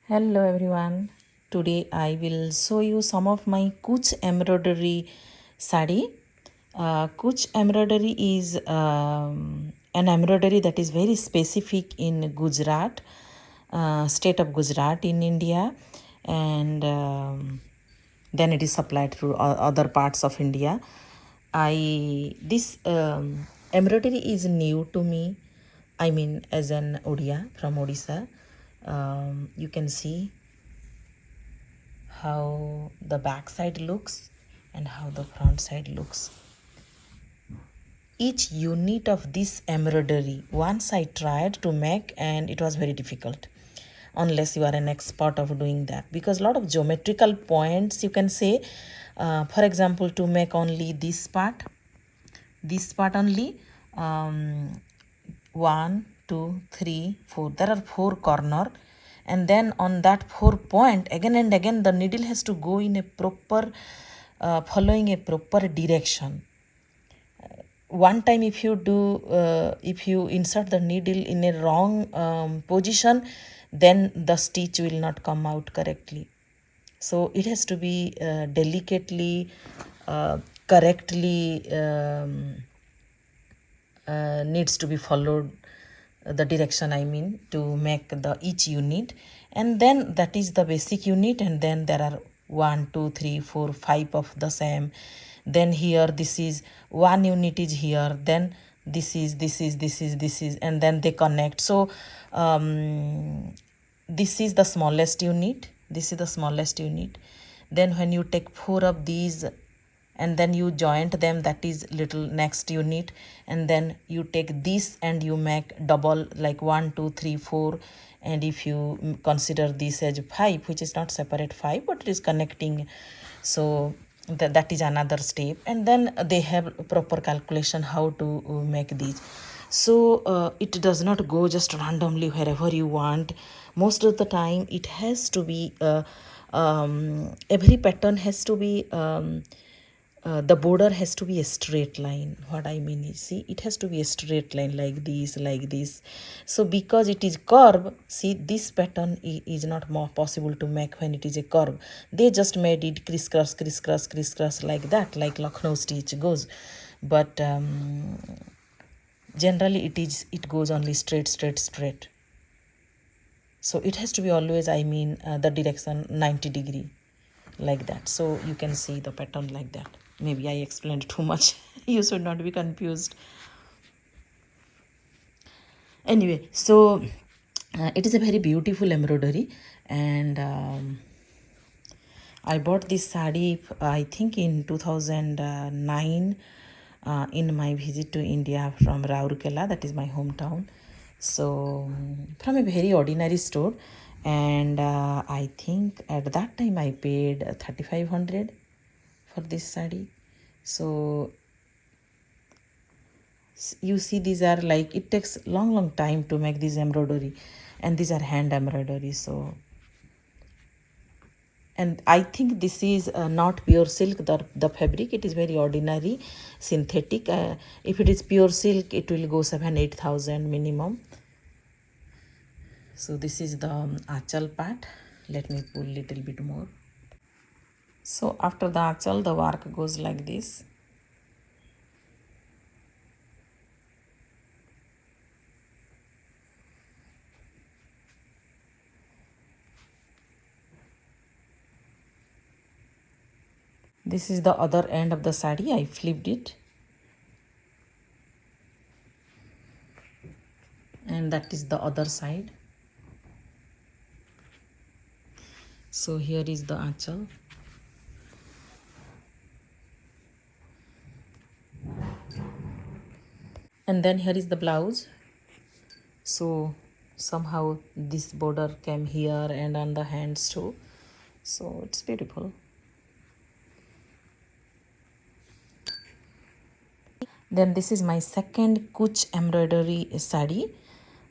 Hello everyone. Today I will show you some of my Kutch embroidery sari. Kutch embroidery is an embroidery that is very specific in Gujarat, state of Gujarat in India, and then it is supplied to other parts of India. This embroidery is new to me. I mean, as an Odia from Odisha, you can see how the back side looks and how the front side looks. Each unit of this embroidery, once I tried to make, and it was very difficult unless you are an expert of doing that, because a lot of geometrical points you can say, for example, to make only this part only, 1 2 3 4, there are 4 corner, and then on that 4 point again and again the needle has to go in a proper following a proper direction. One time if you do if you insert the needle in a wrong position, then the stitch will not come out correctly. So it has to be delicately, correctly, needs to be followed, the direction I mean, to make the each unit. And then that is the basic unit, and then there are 1 2 3 4 5 of the same. Then here this is one unit is here, then this is, and then they connect. So this is the smallest unit, then when you take 4 of these and then you joint them, that is little next unit, and then you take this and you make double, like 1 2 3 4. And if you consider this as 5, which is not separate 5 but it is connecting, so that is another step. And then they have proper calculation how to make these. So it does not go just randomly wherever you want. Most of the time it has to be every pattern has to be the border has to be a straight line. What I mean is, see, it has to be a straight line like this. So because it is curve, see, this pattern is not more possible to make when it is a curve. They just made it crisscross like that, like Lucknow stitch goes. But generally it goes only straight. So it has to be always, I mean, the direction 90-degree, like that. So you can see the pattern like that. Maybe I explained too much. You should not be confused. Anyway, so it is a very beautiful embroidery, and I bought this sari I think in 2009 in my visit to India from Raurkela, that is my hometown. So from a very ordinary store, and I think at that time I paid 3500 for this sari. So you see, these are like, it takes long time to make this embroidery, and these are hand embroidery. So, and I think this is not pure silk, the fabric, it is very ordinary synthetic. If it is pure silk, it will go 7-8,000 minimum. So this is the achal part. Let me pull little bit more. So after the achal, the work goes like this. This is the other end of the sari. I flipped it, and that is the other side. So here is the achal. And then here is the blouse. So somehow this border came here and on the hands too. So it's beautiful. Then this is my second Kutch embroidery sari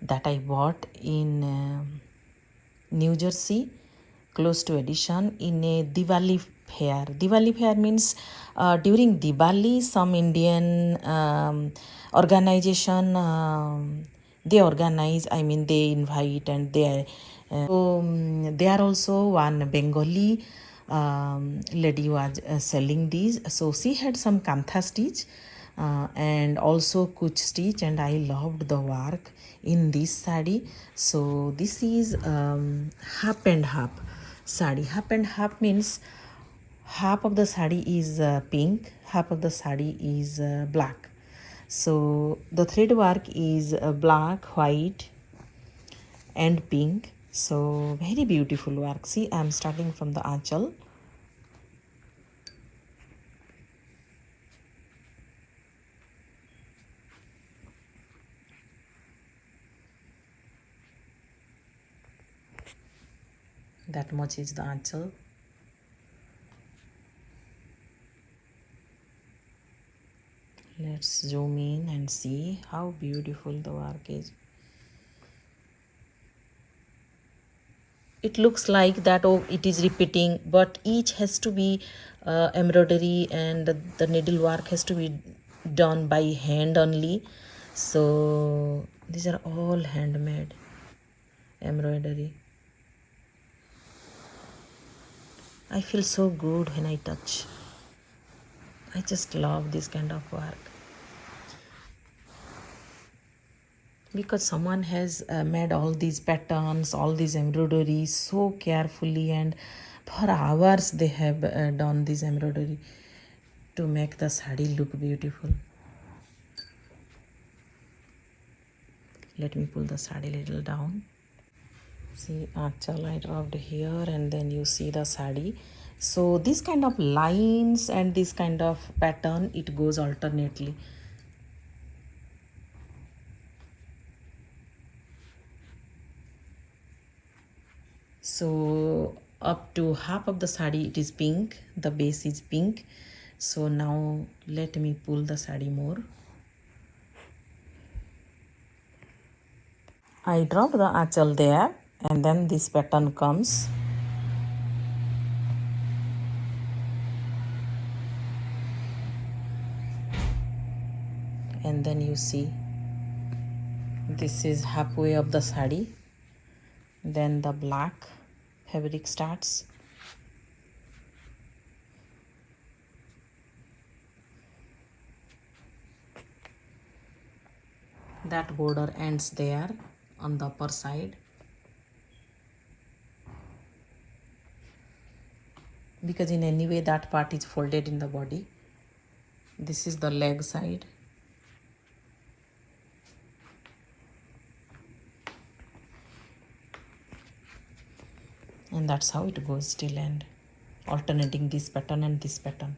that I bought in New Jersey, close to Edition, in a Diwali fair. Diwali fair means during Diwali, some Indian organization, they organize, I mean, they invite and they There also one Bengali lady was selling these. So she had some kantha stitch and also Kutch stitch, and I loved the work in this sari. So this is half and half sari. Half and half means half of the sari is pink, half of the sari is black. So the thread work is black, white and pink. So very beautiful work. See, I am starting from the aanchal. That much is the aanchal. Let's zoom in and see how beautiful the work is. It looks like that, oh, it is repeating, but each has to be embroidery, and the needle work has to be done by hand only. So these are all handmade embroidery. I feel so good when I touch. I just love this kind of work, because someone has made all these patterns, all these embroidery so carefully, and for hours they have done this embroidery to make the sari look beautiful. Let me pull the sari little down. See, achal I dropped here, and then you see the sari. So this kind of lines and this kind of pattern, it goes alternately. So up to half of the sari it is pink, the base is pink. So now let me pull the sari more. I drop the achal there, and then this pattern comes. And then you see this is halfway of the sari. Then the black fabric starts. That border ends there on the upper side, because in any way that part is folded in the body. This is the leg side. And that's how it goes till end, alternating this pattern and this pattern.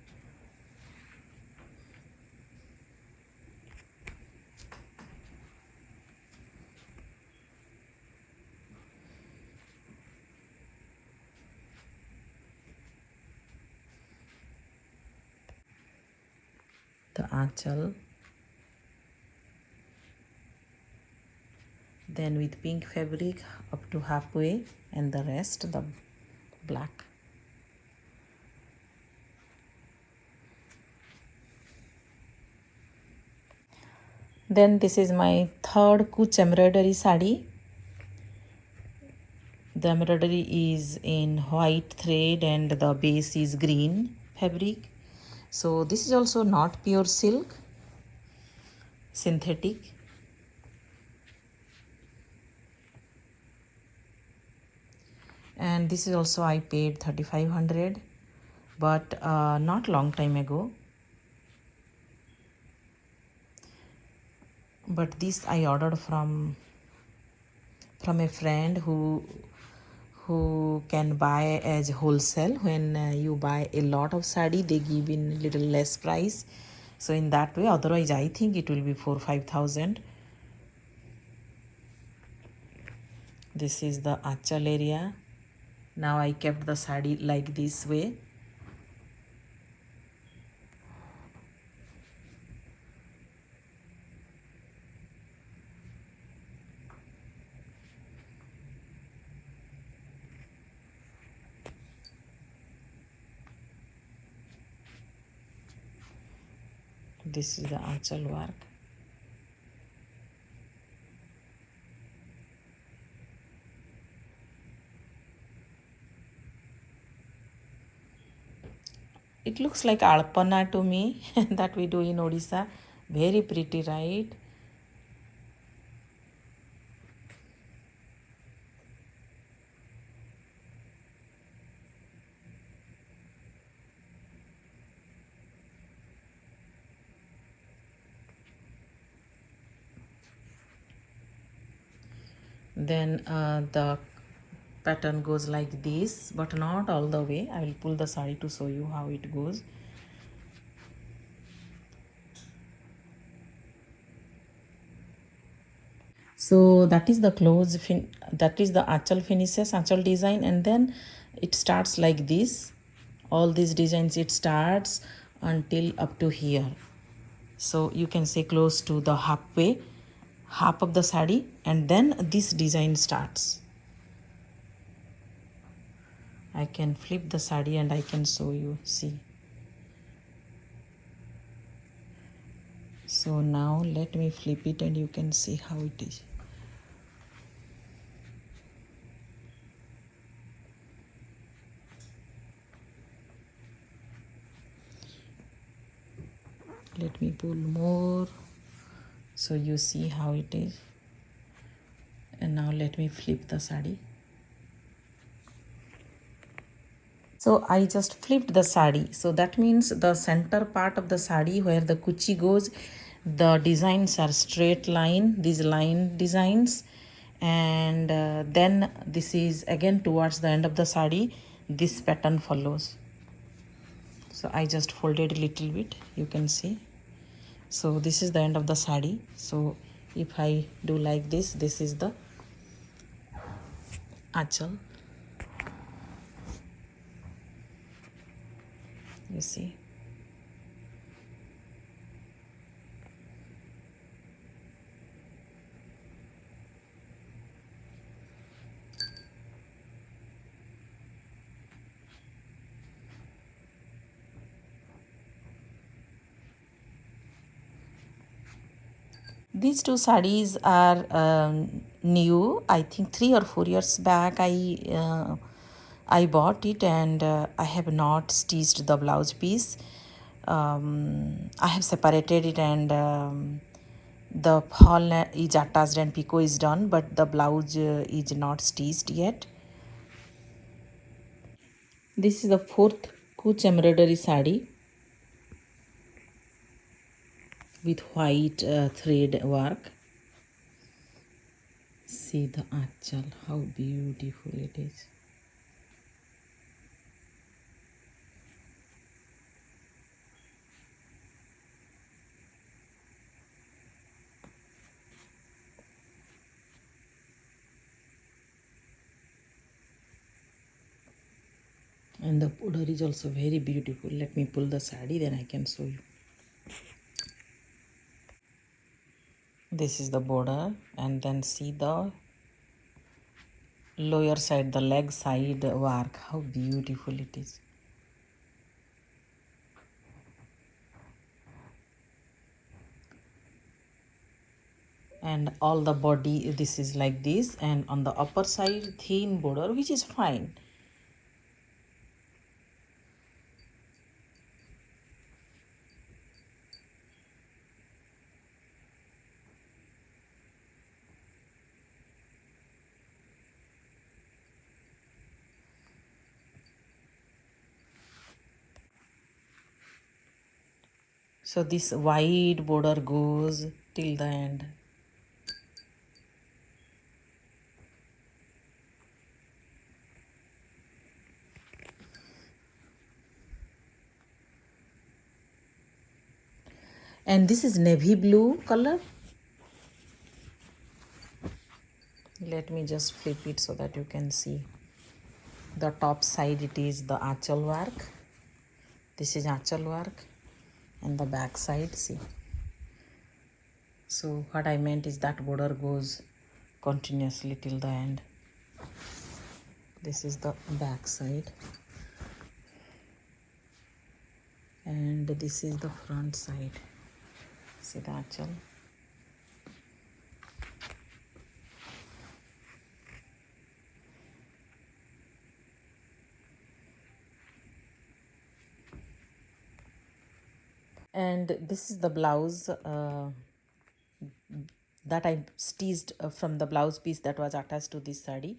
The aanchal, then with pink fabric up to halfway, and the rest the black. Then this is my third Kutch embroidery sari. The embroidery is in white thread and the base is green fabric. So this is also not pure silk, synthetic. And this is also I paid 3,500, but not long time ago. But this I ordered from a friend who can buy as wholesale. When you buy a lot of sari, they give in little less price. So in that way, otherwise I think it will be 4,000-5,000. This is the achal area. Now I kept the sari like this way. This is the aanchal work. It looks like alpana to me that we do in Odisha. Very pretty, right? Then the pattern goes like this, but not all the way. I will pull the sari to show you how it goes. So that is the that is the achal finishes, achal design, and then it starts like this. All these designs it starts until up to here. So you can say close to the halfway, half of the sari, and then this design starts. I can flip the sari and I can show you. See. So now let me flip it and you can see how it is. Let me pull more so you see how it is. And now let me flip the sari. So I just flipped the sari. So that means the center part of the sari where the kuchi goes, the designs are straight line, these line designs. And then this is again towards the end of the sari, this pattern follows. So I just folded a little bit, you can see. So this is the end of the sari. So if I do like this, this is the achal. You see. These two sarees are new. I think 3 or 4 years back I bought it, and I have not stitched the blouse piece. I have separated it, and the fall is attached and picot is done, but the blouse is not stitched yet. This is the fourth Kutch embroidery saree with white thread work. See the achal, how beautiful it is. And the border is also very beautiful. Let me pull the sari, then I can show you. This is the border, and then see the lower side, the leg side work, how beautiful it is. And all the body, this is like this, and on the upper side thin border, which is fine. So this wide border goes till the end. And this is navy blue color. Let me just flip it so that you can see. The top side, it is the achal work. This is achal work, and the back side, see. So what I meant is that border goes continuously till the end. This is the back side, and this is the front side. See the achal. And this is the blouse that I stitched from the blouse piece that was attached to this sari.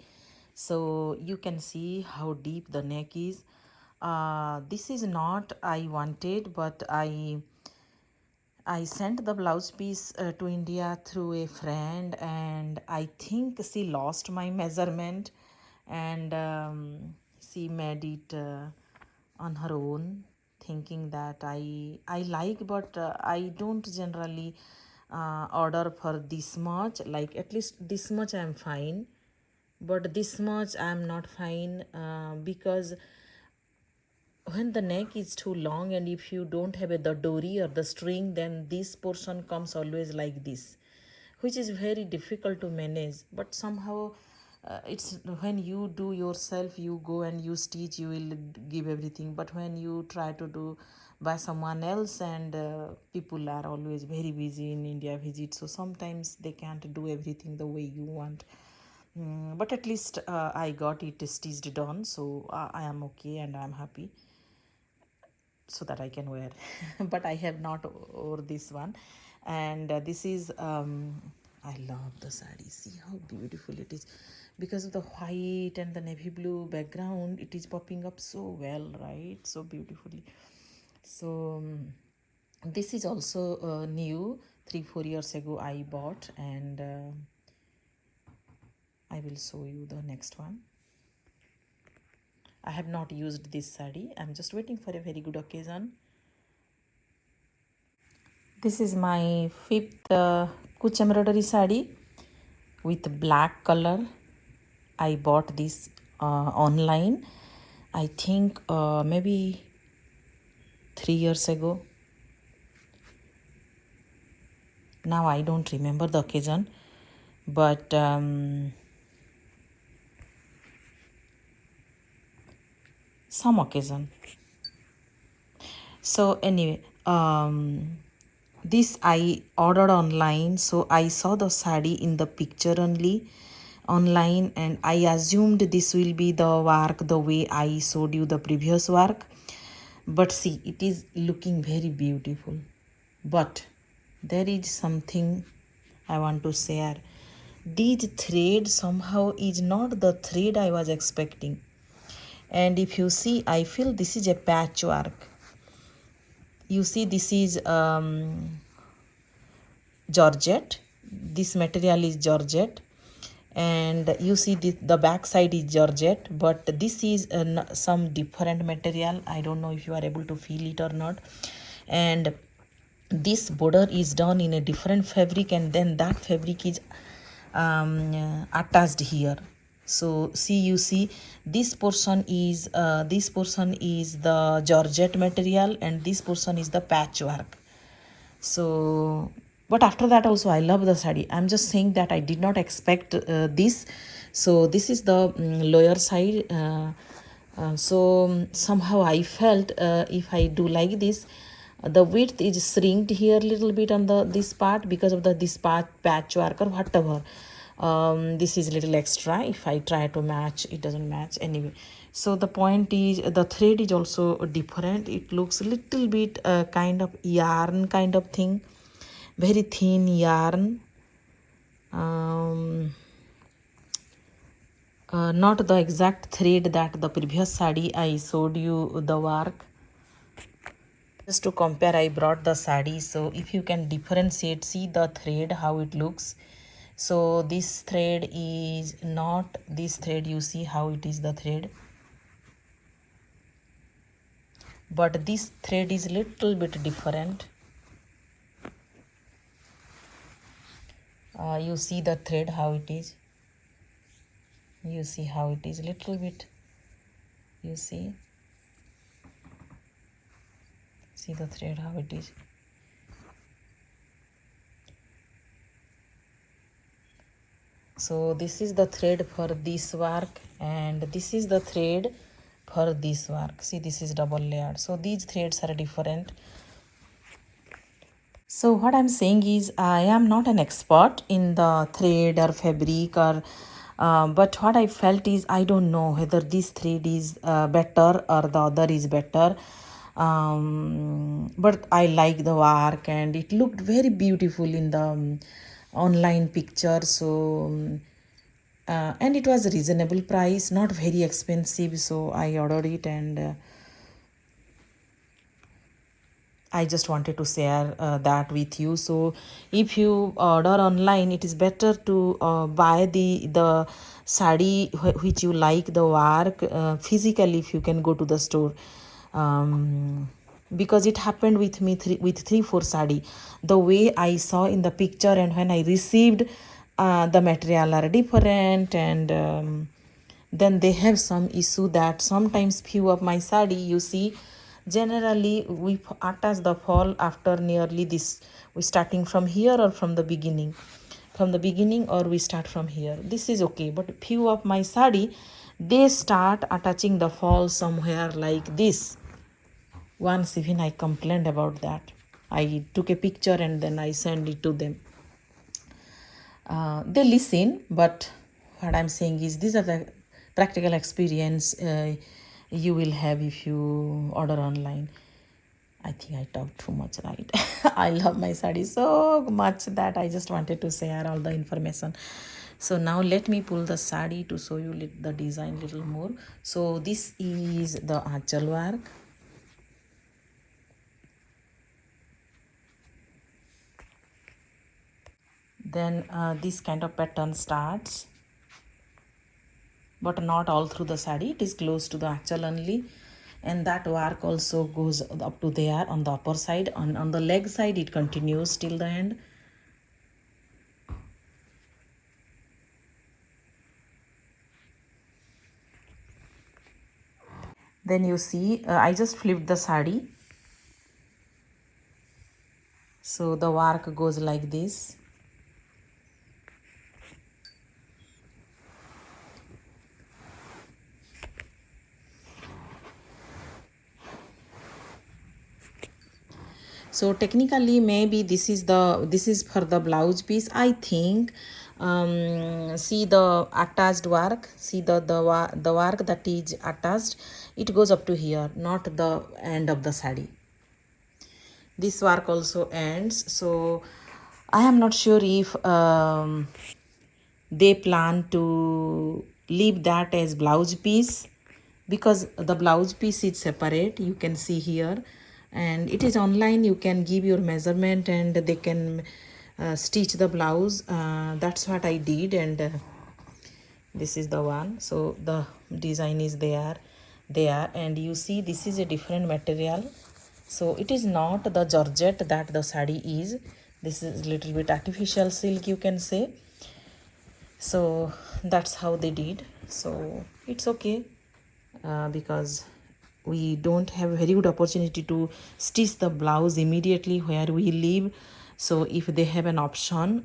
So you can see how deep the neck is. This is not I wanted, but I sent the blouse piece to India through a friend, and I think she lost my measurement, and she made it on her own, thinking that I like, but I don't generally order for this much. Like at least this much I'm fine, but this much I'm not fine because when the neck is too long and if you don't have the dory or the string, then this portion comes always like this, which is very difficult to manage. But somehow it's when you do yourself, you go and you stitch, you will give everything. But when you try to do by someone else, and people are always very busy in India visit, so sometimes they can't do everything the way you want. But at least I got it stitched done, so I am okay and I'm happy, so that I can wear. But I have not wore this one. And this is I love the sari. See how beautiful it is, because of the white and the navy blue background. It is popping up so well, right? So beautifully. So this is also new. 3-4 years ago I bought, and I will show you the next one. I have not used this sari. I'm just waiting for a very good occasion. This is my fifth Kutch embroidery sari with black color. I bought this online, I think maybe 3 years ago. Now I don't remember the occasion, but some occasion. So anyway, this I ordered online, so I saw the sari in the picture only online, and I assumed this will be the work the way I showed you the previous work. But see, it is looking very beautiful. But there is something I want to share. This thread somehow is not the thread I was expecting. And if you see, I feel this is a patchwork. You see, this is georgette. This material is georgette, and you see the back side is georgette, but this is some different material. I don't know if you are able to feel it or not. And this border is done in a different fabric, and then that fabric is attached here. So see, you see, this portion is the georgette material, and this portion is the patchwork. So, but after that also I love the sari. I'm just saying that I did not expect this. So this is the lower side. So somehow I felt if I do like this, the width is shrinked here a little bit on the this part because of the this part patchwork or whatever. This is a little extra. If I try to match, it doesn't match anyway. So the point is, the thread is also different. It looks a little bit kind of yarn kind of thing, very thin yarn. Not the exact thread that the previous sari I showed you the work. Just to compare, I brought the sari, so if you can differentiate, see the thread how it looks. So this thread is not this thread, you see how it is the thread, but this thread is little bit different. You see the thread how it is, you see how it is little bit, you see the thread how it is. So this is the thread for this work, and this is the thread for this work. See, this is double layered, so these threads are different. So what I'm saying is, I am not an expert in the thread or fabric, or but what I felt is, I don't know whether this thread is better or the other is better. But I like the work and it looked very beautiful in the online picture. So and it was a reasonable price, not very expensive, so I ordered it. And I just wanted to share that with you. So if you order online, it is better to buy the sari which you like the work physically if you can go to the store. Because it happened with me with 3 4 sari. The way I saw in the picture and when I received, the material are different. And then they have some issue that sometimes few of my sari, you see, generally we attach the fall after nearly this, we starting from here or from the beginning, or we start from here, this is okay. But few of my sari, they start attaching the fall somewhere like this. Once even I complained about that. I took a picture and then I sent it to them. They listen, but what I'm saying is these are the practical experience you will have if you order online. I think I talked too much, right? I love my sari so much that I just wanted to share all the information. So now let me pull the sari to show you the design little more. So this is the achal work. Then this kind of pattern starts, but not all through the sari, it is close to the achal only. And that work also goes up to there on the upper side. On the leg side it continues till the end. Then you see, I just flipped the sari, so the work goes like this. So technically maybe this is for the blouse piece, I think. See the attached work, see the work that is attached, it goes up to here, not the end of the sari. This work also ends. So I am not sure if they plan to leave that as blouse piece, because the blouse piece is separate, you can see here, and it is online. You can give your measurement and they can stitch the blouse. That's what I did. And this is the one. So the design is there, and you see this is a different material. So it is not the georgette that the sari is. This is little bit artificial silk, you can say. So that's how they did. So it's okay, because we don't have a very good opportunity to stitch the blouse immediately where we live. So if they have an option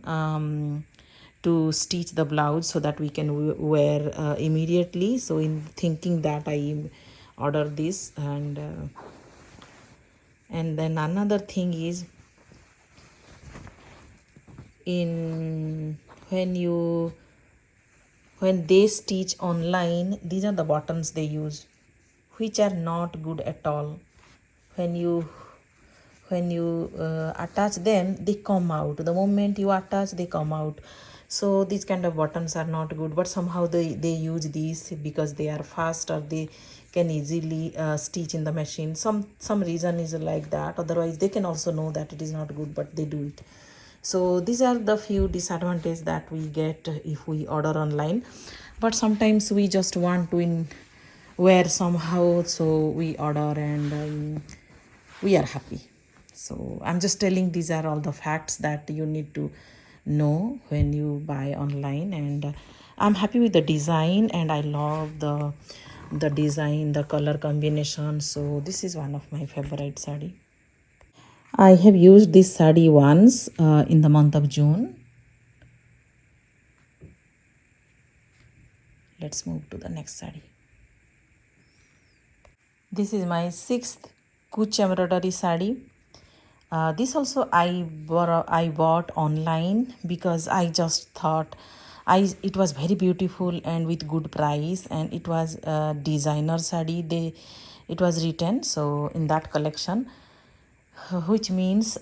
to stitch the blouse so that we can wear immediately, so in thinking that I order this. And then another thing is, in when they stitch online, these are the buttons they use, which are not good at all. When you attach them, they come out. The moment you attach, they come out. So these kind of buttons are not good, but somehow they use these because they are fast, or they can easily stitch in the machine. Some reason is like that. Otherwise they can also know that it is not good, but they do it. So these are the few disadvantages that we get if we order online. But sometimes we just want to wear somehow, so we order. And we are happy. So I'm just telling, these are all the facts that you need to know when you buy online. And I'm happy with the design, and I love the design, the color combination. So this is one of my favorite sari. I have used this sari once in the month of June. Let's move to the next sari. This is my 6th Kutch embroidery sari. This also I bought online because I just thought it was very beautiful and with good price, and it was a designer sari. it was written, so in that collection, which means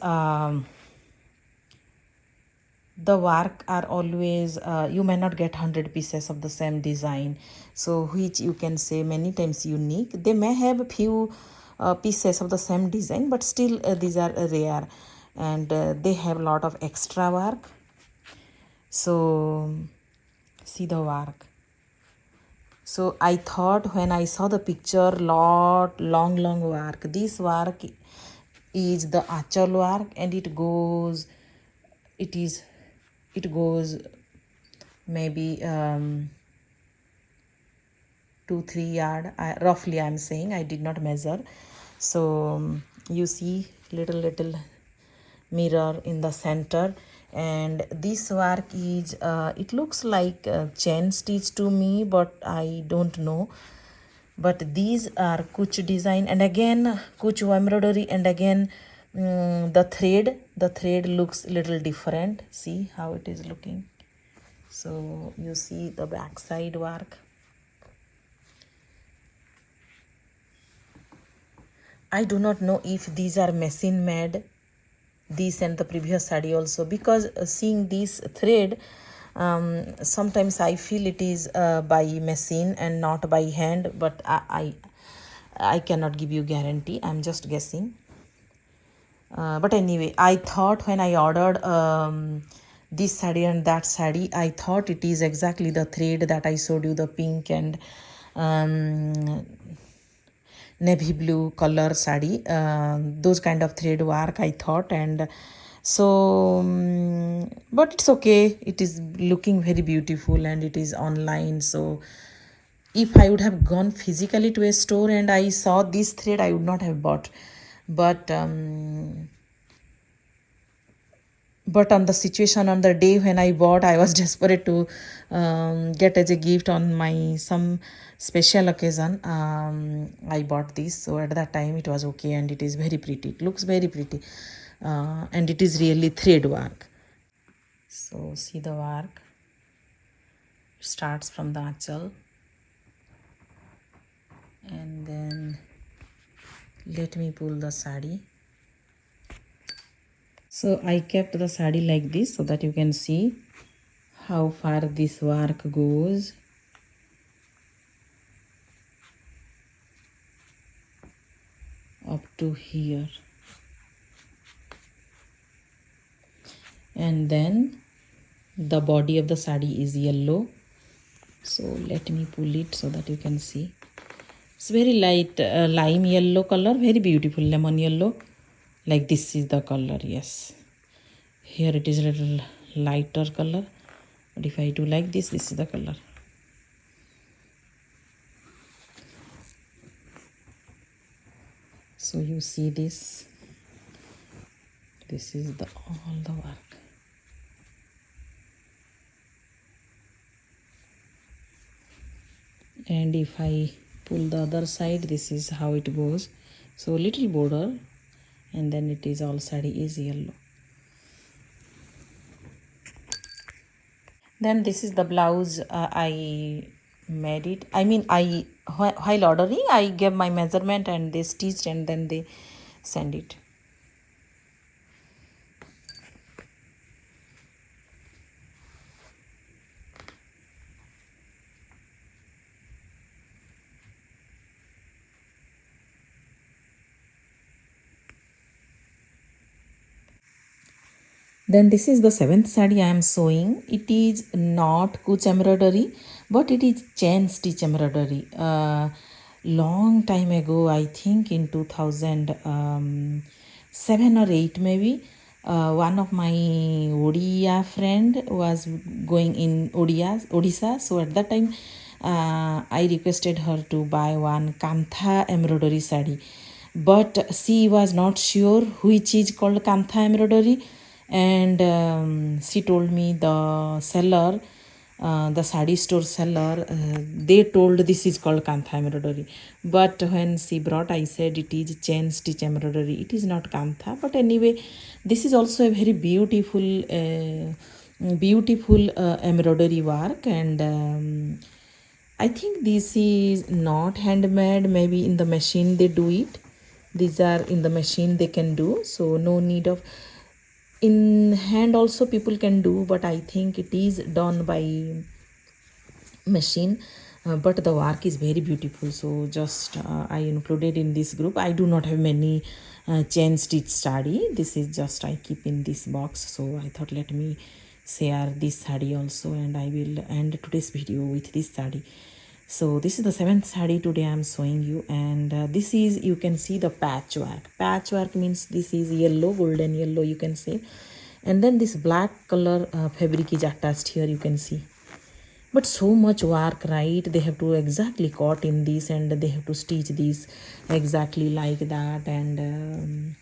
the work are always you may not get 100 pieces of the same design, so which you can say many times unique. They may have few pieces of the same design, but still these are rare, and they have a lot of extra work. So see the work. So I thought when I saw the picture, long work. This work is the achal work, and it is it goes maybe 2-3 yard, roughly I'm saying, I did not measure. So you see little mirror in the center, and this work is it looks like chain stitch to me, but I don't know. But these are Kutch design, and again Kutch embroidery, and again the thread looks little different. See how it is looking. So you see the back side work. I do not know if these are machine made, this and the previous sari also, because seeing this thread, sometimes I feel it is by machine and not by hand, but I cannot give you guarantee. I'm just guessing. But anyway, I thought when I ordered this sari and that sari, I thought it is exactly the thread that I showed you, the pink and navy blue color sari, those kind of thread work I thought. And so but it's okay, it is looking very beautiful, and it is online. So if I would have gone physically to a store and I saw this thread, I would not have bought. But on the situation, on the day when I bought, I was desperate to get as a gift on my some special occasion. I bought this, so at that time it was okay, and it is very pretty. It looks very pretty, and it is really thread work. So see the work. It starts from the achal, and then let me pull the sari. So I kept the sari like this so that you can see how far this work goes. Up to here, and then the body of the sari is yellow. So let me pull it so that you can see. It's very light lime yellow color, very beautiful lemon yellow. Like this is the color. Yes, here it is a little lighter color, but if I do like this is the color. So you see this is the all the work. And if I pull the other side, this is how it goes. So little border, and then it is all sari is yellow. Then this is the blouse. I made it, I mean, while ordering I gave my measurement and they stitched, and then they send it. Then this is the seventh sari I am sewing. It is not Kutch embroidery, but it is chain stitch embroidery. Long time ago, I think in 2007 or 8 maybe, one of my Odia friend was going in Odisha. So at that time, I requested her to buy one Kantha embroidery sari, but she was not sure which is called Kantha embroidery, and she told me the seller, the sari store seller, they told this is called Kantha embroidery. But when she brought, I said it is chain stitch embroidery, it is not Kantha. But anyway, this is also a very beautiful embroidery work, and I think this is not handmade. Maybe in the machine they do it. These are in the machine they can do. So no need of in hand also people can do, but I think it is done by machine. But the work is very beautiful, so just I included in this group. I do not have many chain stitch study. This is just I keep in this box, so I thought let me share this sari also, and I will end today's video with this sari. So this is the seventh sari today I am showing you, and this is, you can see the patchwork means this is yellow, golden yellow you can say, and then this black color fabric is attached here, you can see. But so much work, right? They have to exactly cut in this, and they have to stitch this exactly like that, and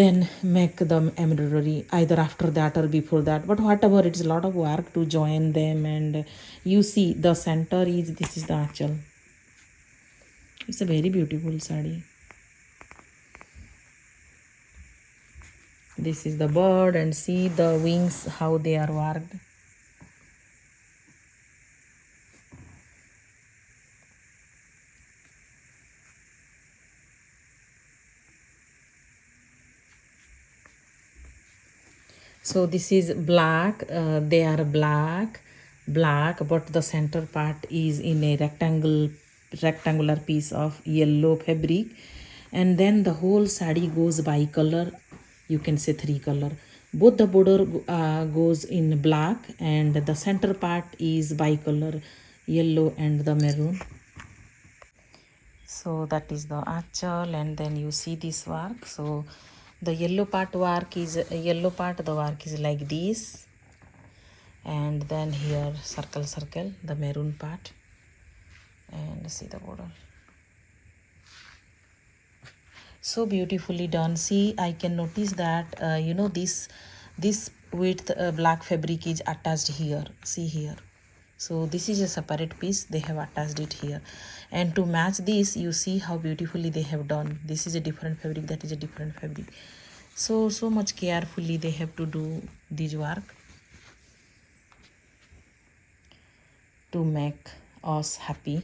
then make the embroidery either after that or before that. But whatever, it's a lot of work to join them. And you see the center is, this is the achal. It's a very beautiful sari. This is the bird, and see the wings how they are worked. So this is black, they are black, but the center part is in a rectangular piece of yellow fabric, and then the whole sari goes by color, you can say three color. Both the border goes in black, and the center part is by color, yellow and the maroon. So that is the achal, and then you see this work. So the yellow part work is the work is like this, and then here circle the maroon part, and see the border. So beautifully done. See, I can notice that this with black fabric is attached here, see here. So this is a separate piece, they have attached it here, and to match this, you see how beautifully they have done. This is a different fabric, that is a different fabric. So much carefully they have to do this work to make us happy.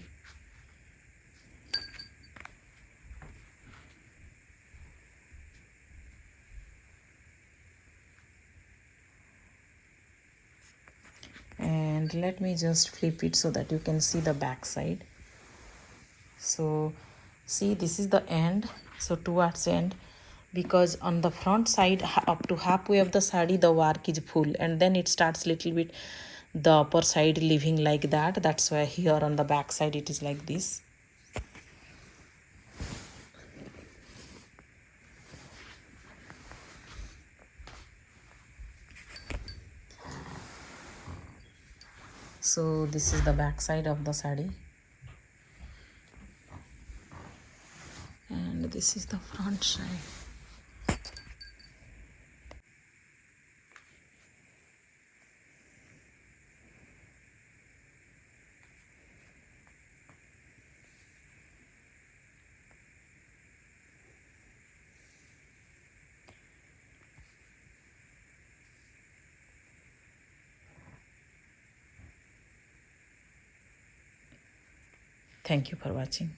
And let me just flip it so that you can see the back side. So see, this is the end, so towards end, because on the front side up to halfway of the sari the work is full, and then it starts little bit the upper side leaving like that. That's why here on the back side it is like this. So this is the back side of the sari, and this is the front side. Thank you for watching.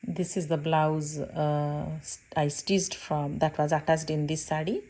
This is the blouse I stitched from, that was attached in this sari.